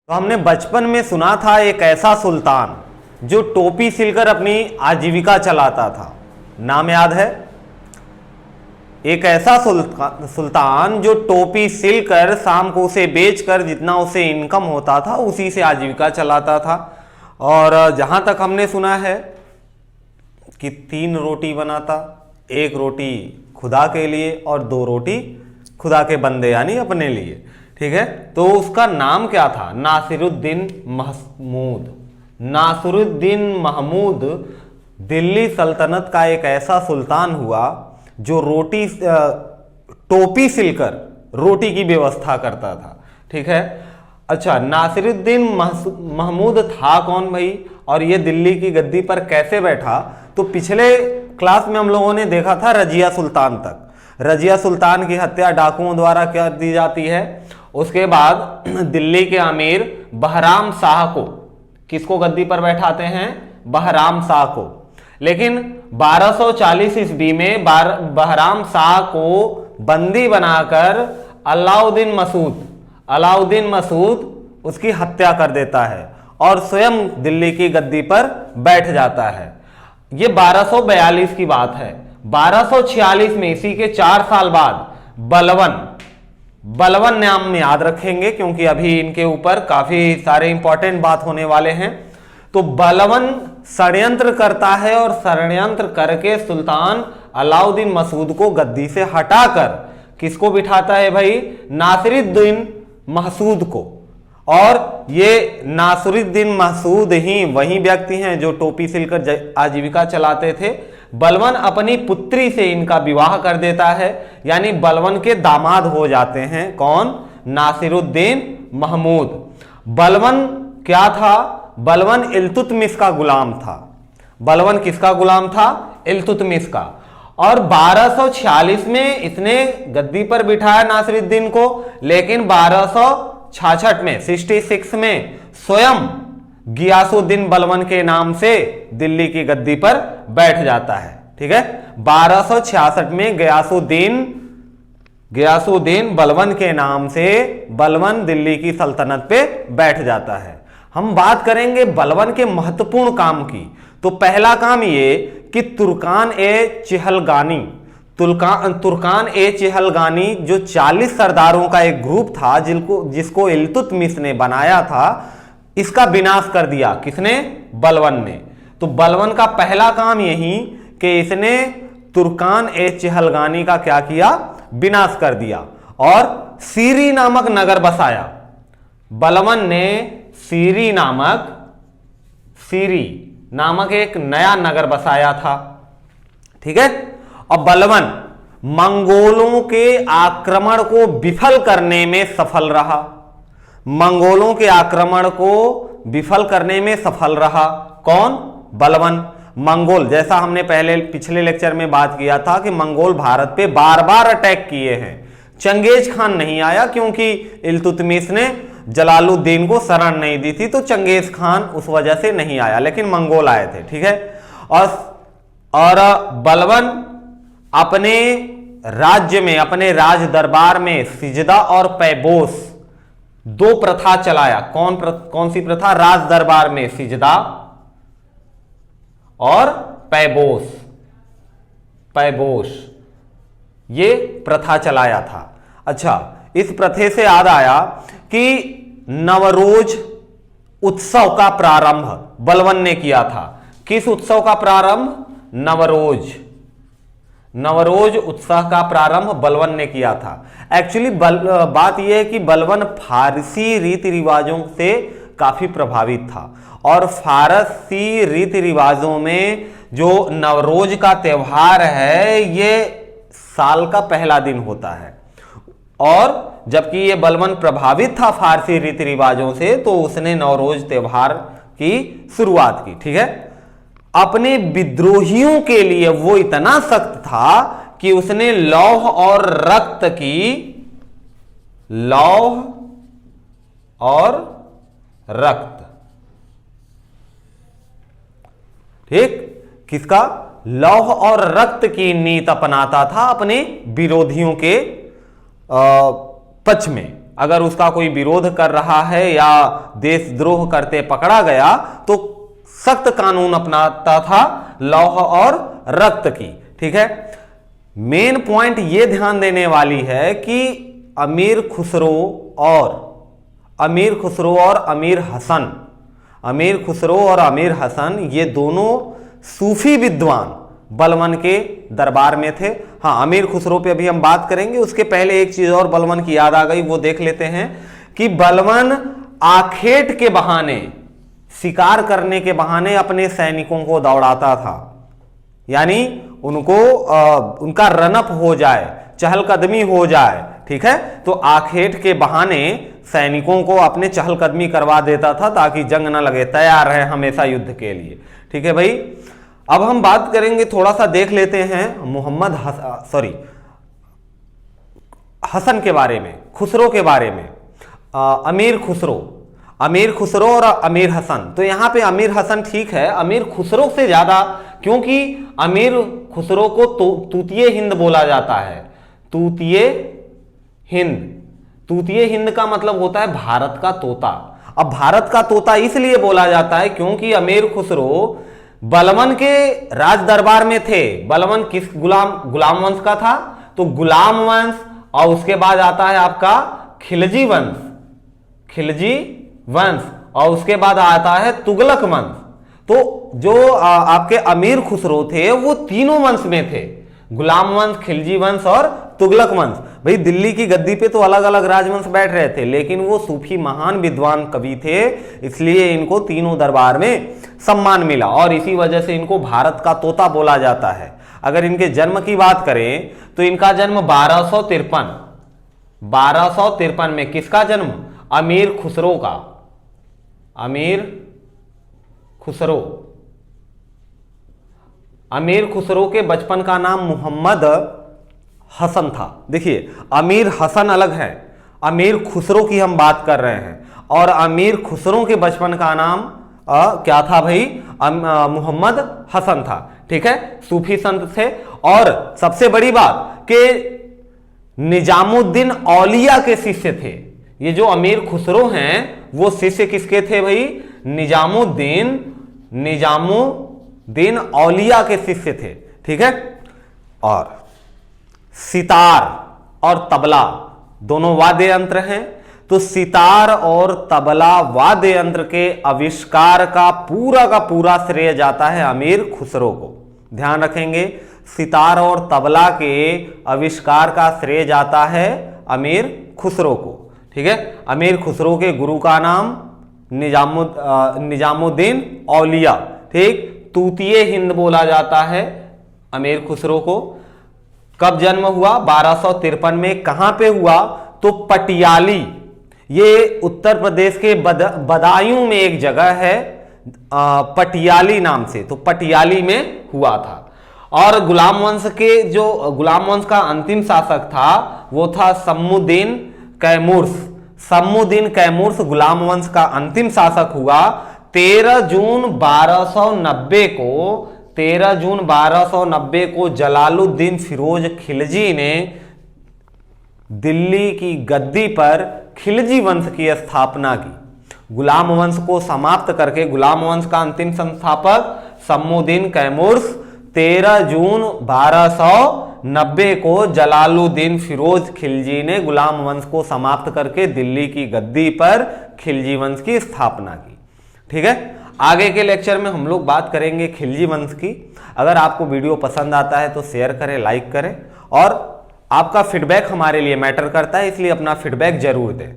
तो हमने बचपन में सुना था एक ऐसा सुल्तान जो टोपी सिलकर अपनी आजीविका चलाता था। नाम याद है? एक ऐसा सुल्तान जो टोपी सिलकर शाम को उसे बेचकर जितना उसे इनकम होता था उसी से आजीविका चलाता था। और जहां तक हमने सुना है कि 3 रोटी बनाता, 1 रोटी खुदा के लिए और 2 रोटी खुदा के बंदे यानी अपने लिए। ठीक है, तो उसका नाम क्या था? नासिरुद्दीन महमूद। नासिरुद्दीन महमूद दिल्ली सल्तनत का एक ऐसा सुल्तान हुआ जो टोपी सिलकर रोटी की व्यवस्था करता था। ठीक है, अच्छा, नासिरुद्दीन महमूद था कौन भाई, और ये दिल्ली की गद्दी पर कैसे बैठा? तो पिछले क्लास में हम लोगों ने देखा था रजिया सुल्तान तक। रजिया सुल्तान की हत्या डाकुओं द्वारा कर दी जाती है। उसके बाद दिल्ली के अमीर बहराम शाह को, किसको गद्दी पर बैठाते हैं? बहराम शाह को। लेकिन 1240 ईस्वी में बहराम शाह को बंदी बनाकर अलाउद्दीन मसूद उसकी हत्या कर देता है और स्वयं दिल्ली की गद्दी पर बैठ जाता है। ये 1242 की बात है। 1246 में, इसी के 4 साल बाद, बलवन नाम याद रखेंगे क्योंकि अभी इनके ऊपर काफी सारे इंपॉर्टेंट बात होने वाले हैं। तो बलवन षड्यंत्र करता है और षड्यंत्र करके सुल्तान अलाउद्दीन मसूद को गद्दी से हटाकर किसको बिठाता है भाई? नासिरुद्दीन महसूद को। और ये नासिरुद्दीन महसूद ही वही व्यक्ति हैं जो टोपी सिलकर आजीविका चलाते थे। बलवन अपनी पुत्री से इनका विवाह कर देता है, यानी बलवन के दामाद हो जाते हैं। कौन? नासिरुद्दीन महमूद। बलवन क्या था? बलवन इल्तुतमिश का गुलाम था। बलवन किसका गुलाम था? इल्तुतमिश का। और 1246 में इसने गद्दी पर बिठाया नासिरुद्दीन को, लेकिन 1266 में 66 में स्वयं गियासुद्दीन बलवन के नाम से दिल्ली की गद्दी पर बैठ जाता है। ठीक है, 1266 में गियासुद्दीन बलवन के नाम से बलवन दिल्ली की सल्तनत पे बैठ जाता है। हम बात करेंगे बलवन के महत्वपूर्ण काम की। तो पहला काम ये कि तुर्कान ए चेहलगानी जो 40 सरदारों का एक ग्रुप था जिसको इल्तुतमिश ने बनाया था, इसका विनाश कर दिया। किसने? बलवन ने। तो बलवन का पहला काम यही कि इसने तुर्कान ए चेहलगानी का क्या किया? विनाश कर दिया और सीरी नामक नगर बसाया। बलवन ने सीरी नामक एक नया नगर बसाया था। ठीक है, और बलवन मंगोलों के आक्रमण को विफल करने में सफल रहा। मंगोलों के आक्रमण को विफल करने में सफल रहा। कौन? बलवन। मंगोल, जैसा हमने पिछले लेक्चर में बात किया था कि मंगोल भारत पे बार बार अटैक किए हैं। चंगेज खान नहीं आया क्योंकि इल्तुतमिश ने जलालुद्दीन को शरण नहीं दी थी, तो चंगेज खान उस वजह से नहीं आया, लेकिन मंगोल आए थे। ठीक है, और बलवन अपने राज्य में, अपने राज दरबार में सिजदा और पैबोस 2 प्रथा चलाया। कौन सी प्रथा? राज दरबार में सिजदा और पैबोस ये प्रथा चलाया था। अच्छा, इस प्रथे से याद आया कि नवरोज उत्सव का प्रारंभ बलवन ने किया था। किस उत्सव का प्रारंभ? नवरोज उत्सव का प्रारंभ बलवन ने किया था। एक्चुअली बात यह है कि बलवन फारसी रीति रिवाजों से काफी प्रभावित था और फारसी रीति रिवाजों में जो नवरोज का त्योहार है ये साल का पहला दिन होता है। और जबकि ये बलवन प्रभावित था फारसी रीति रिवाजों से, तो उसने नवरोज त्योहार की शुरुआत की। ठीक है, अपने विद्रोहियों के लिए वो इतना सख्त था कि उसने लौह और रक्त, ठीक, किसका? लौह और रक्त की नीति अपनाता था अपने विरोधियों के पक्ष में। अगर उसका कोई विरोध कर रहा है या देशद्रोह करते पकड़ा गया तो सख्त कानून अपनाता था लौह और रक्त की। ठीक है, मेन पॉइंट यह ध्यान देने वाली है कि अमीर खुसरो और अमीर हसन ये दोनों सूफी विद्वान बलबन के दरबार में थे। हाँ, अमीर खुसरो पे अभी हम बात करेंगे, उसके पहले एक चीज और बलबन की याद आ गई, वो देख लेते हैं कि बलबन आखेट के बहाने, शिकार करने के बहाने अपने सैनिकों को दौड़ाता था, यानी उनका रनअप हो जाए, चहलकदमी हो जाए। ठीक है, तो आखेट के बहाने सैनिकों को अपने चहलकदमी करवा देता था ताकि जंग ना लगे, तैयार है हमेशा युद्ध के लिए। ठीक है भाई, अब हम बात करेंगे, थोड़ा सा देख लेते हैं हसन के बारे में, खुसरो के बारे में। अमीर खुसरो और अमीर हसन। तो यहां पे अमीर हसन ठीक है, अमीर खुसरो से ज्यादा, क्योंकि अमीर खुसरो को तूतीय हिंद बोला जाता है। तूतीय हिंद का मतलब होता है भारत का तोता। अब भारत का तोता इसलिए बोला जाता है क्योंकि अमीर खुसरो बलबन के राज दरबार में थे। बलबन किस गुलाम वंश का था? तो गुलाम वंश, और उसके बाद आता है आपका खिलजी वंश, और उसके बाद आता है तुगलक वंश। तो जो आपके अमीर खुसरो थे वो तीनों वंश में थे, गुलाम वंश, खिलजी वंश और तुगलक वंश। भाई दिल्ली की गद्दी पे तो अलग अलग राजवंश बैठ रहे थे, लेकिन वो सूफी महान विद्वान कवि थे, इसलिए इनको तीनों दरबार में सम्मान मिला और इसी वजह से इनको भारत का तोता बोला जाता है। अगर इनके जन्म की बात करें तो इनका जन्म 1253 में, किसका जन्म? अमीर खुसरो का। अमीर खुसरो के बचपन का नाम मोहम्मद हसन था। देखिए, अमीर हसन अलग है, अमीर खुसरो की हम बात कर रहे हैं, और अमीर खुसरो के बचपन का नाम क्या था भाई? मोहम्मद हसन था। ठीक है, सूफी संत थे। और सबसे बड़ी बात कि निजामुद्दीन औलिया के शिष्य थे। ये जो अमीर खुसरो हैं वो शिष्य किसके थे भाई? निजामुद्दीन औलिया के शिष्य थे। ठीक है, और सितार और तबला दोनों वाद्य यंत्र हैं। तो सितार और तबला वाद्य यंत्र के आविष्कार का पूरा श्रेय जाता है अमीर खुसरो को। ध्यान रखेंगे, सितार और तबला के आविष्कार का श्रेय जाता है अमीर खुसरो को। ठीक है, अमीर खुसरो के गुरु का नाम निजामुद्दीन औलिया। ठीक, तूतीय हिंद बोला जाता है अमीर खुसरो को। कब जन्म हुआ? 1253 में। कहां पे हुआ? तो पटियाली, ये उत्तर प्रदेश के बदायूं में एक जगह है पटियाली नाम से, तो पटियाली में हुआ था। और गुलाम वंश का अंतिम शासक था वो था शम्मुद्दीन कैमूर्स गुलाम वंश का अंतिम शासक हुआ। 13 जून 1290 को जलालुद्दीन फिरोज खिलजी ने दिल्ली की गद्दी पर खिलजी वंश की स्थापना की। गुलाम वंश को समाप्त करके गुलाम वंश का अंतिम संस्थापक शम्मुद्दीन कैमूर्स 13 जून 1290 को जलालुद्दीन फिरोज खिलजी ने गुलाम वंश को समाप्त करके दिल्ली की गद्दी पर खिलजी वंश की स्थापना की। ठीक है, आगे के लेक्चर में हम लोग बात करेंगे खिलजी वंश की। अगर आपको वीडियो पसंद आता है तो शेयर करें, लाइक करें, और आपका फीडबैक हमारे लिए मैटर करता है, इसलिए अपना फीडबैक जरूर दें।